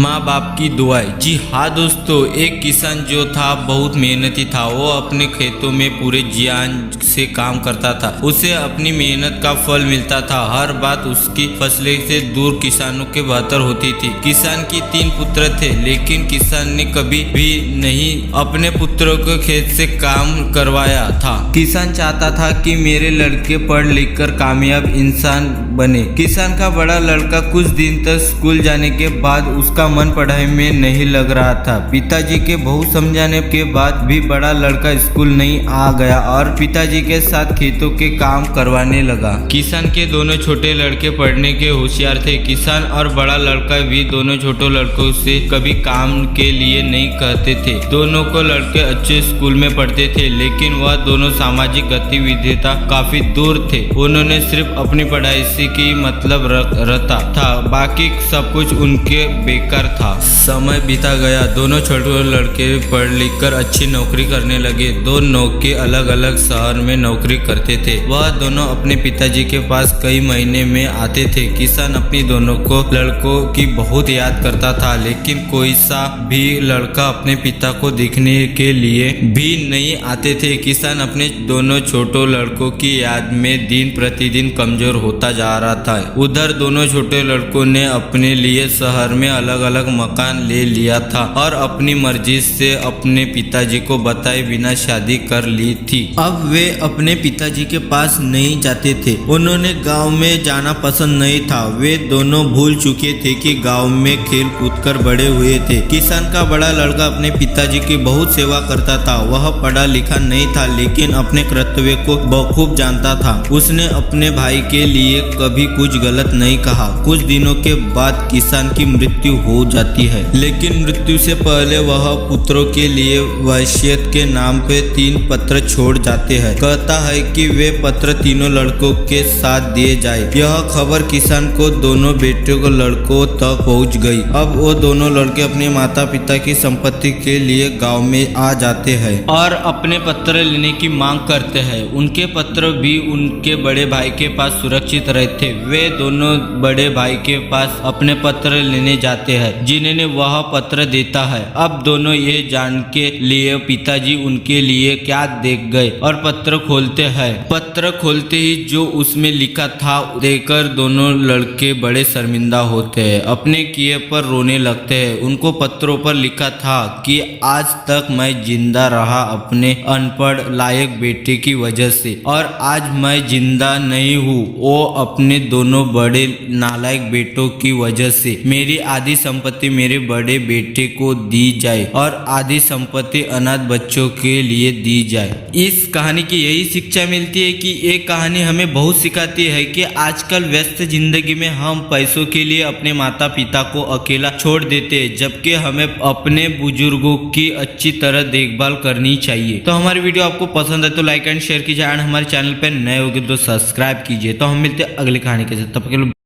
माँ बाप की दुआएं। जी हाँ दोस्तों, एक किसान जो था बहुत मेहनती था। वो अपने खेतों में पूरे जान से काम करता था। उसे अपनी मेहनत का फल मिलता था। हर बात उसकी फसलें से दूर किसानों के बेहतर होती थी। किसान की 3 पुत्र थे, लेकिन किसान ने कभी भी नहीं अपने पुत्रों को खेत से काम करवाया था। किसान चाहता था कि मेरे लड़के पढ़ लिख कर कामयाब इंसान बने। किसान का बड़ा लड़का कुछ दिन तक स्कूल जाने के बाद उसका मन पढ़ाई में नहीं लग रहा था। पिताजी के बहुत समझाने के बाद भी बड़ा लड़का स्कूल नहीं आ गया और पिताजी के साथ खेतों के काम करवाने लगा। किसान के दोनों छोटे लड़के पढ़ने के होशियार थे। किसान और बड़ा लड़का भी दोनों छोटे लड़कों से कभी काम के लिए नहीं कहते थे। दोनों को लड़के अच्छे स्कूल में पढ़ते थे, लेकिन वह दोनों सामाजिक गतिविधिता काफी दूर थे। उन्होंने सिर्फ अपनी पढ़ाई से की मतलब रखता था, बाकी सब कुछ उनके बेकार था। समय बीता गया। दोनों छोटे लड़के पढ़ लिख कर अच्छी नौकरी करने लगे। दोनों के अलग अलग शहर में नौकरी करते थे। वह दोनों अपने पिताजी के पास कई महीने में आते थे। किसान अपनी दोनों को लड़कों की बहुत याद करता था, लेकिन कोई सा भी लड़का अपने पिता को देखने के लिए भी नहीं आते थे। किसान अपने दोनों छोटे लड़कों की याद में दिन प्रतिदिन कमजोर होता जा रहा था। उधर दोनों छोटे लड़कों ने अपने लिए शहर में अलग अलग मकान ले लिया था और अपनी मर्जी से अपने पिताजी को बताए बिना शादी कर ली थी। अब वे अपने पिताजी के पास नहीं जाते थे। उन्होंने गांव में जाना पसंद नहीं था। वे दोनों भूल चुके थे कि गांव में खेल कूद कर बड़े हुए थे। किसान का बड़ा लड़का अपने पिताजी की बहुत सेवा करता था। वह पढ़ा लिखा नहीं था, लेकिन अपने कर्तव्य को बखूब जानता था। उसने अपने भाई के लिए कभी कुछ गलत नहीं कहा। कुछ दिनों के बाद किसान की मृत्यु हो जाती है, लेकिन मृत्यु से पहले वह पुत्रों के लिए वसीयत के नाम पे 3 पत्र छोड़ जाते हैं। कहता है कि वे पत्र तीनों लड़कों के साथ दिए जाए। यह खबर किसान को दोनों बेटों को लड़कों तक पहुंच गई। अब वो दोनों लड़के अपने माता पिता की संपत्ति के लिए गांव में आ जाते हैं और अपने पत्र लेने की मांग करते हैं। उनके पत्र भी उनके बड़े भाई के पास सुरक्षित रहते। वे दोनों बड़े भाई के पास अपने पत्र लेने जाते हैं, जिन्हें वह पत्र देता है। अब दोनों ये जान के लिए पिताजी उनके लिए क्या देख गए और पत्र खोलते हैं। पत्र खोलते ही जो उसमें लिखा था देखकर दोनों लड़के बड़े शर्मिंदा होते हैं। अपने किए पर रोने लगते हैं। उनको पत्रों पर लिखा था कि आज तक मैं जिंदा रहा अपने अनपढ़ लायक बेटे की वजह से, और आज मैं जिंदा नहीं हूँ वो अपने दोनों बड़े नालायक बेटों की वजह से। मेरी आधी संपत्ति मेरे बड़े बेटे को दी जाए और आधी संपत्ति अनाथ बच्चों के लिए दी जाए। इस कहानी की यही शिक्षा मिलती है कि एक कहानी हमें बहुत सिखाती है कि आजकल व्यस्त जिंदगी में हम पैसों के लिए अपने माता पिता को अकेला छोड़ देते हैं, जबकि हमें अपने बुजुर्गों की अच्छी तरह देखभाल करनी चाहिए। तो हमारी वीडियो आपको पसंद है तो लाइक एंड शेयर कीजिए, एंड हमारे चैनल पर नए होंगे तो सब्सक्राइब कीजिए। तो हम मिलते हैं अगली कहानी के साथ। तब तक के लिए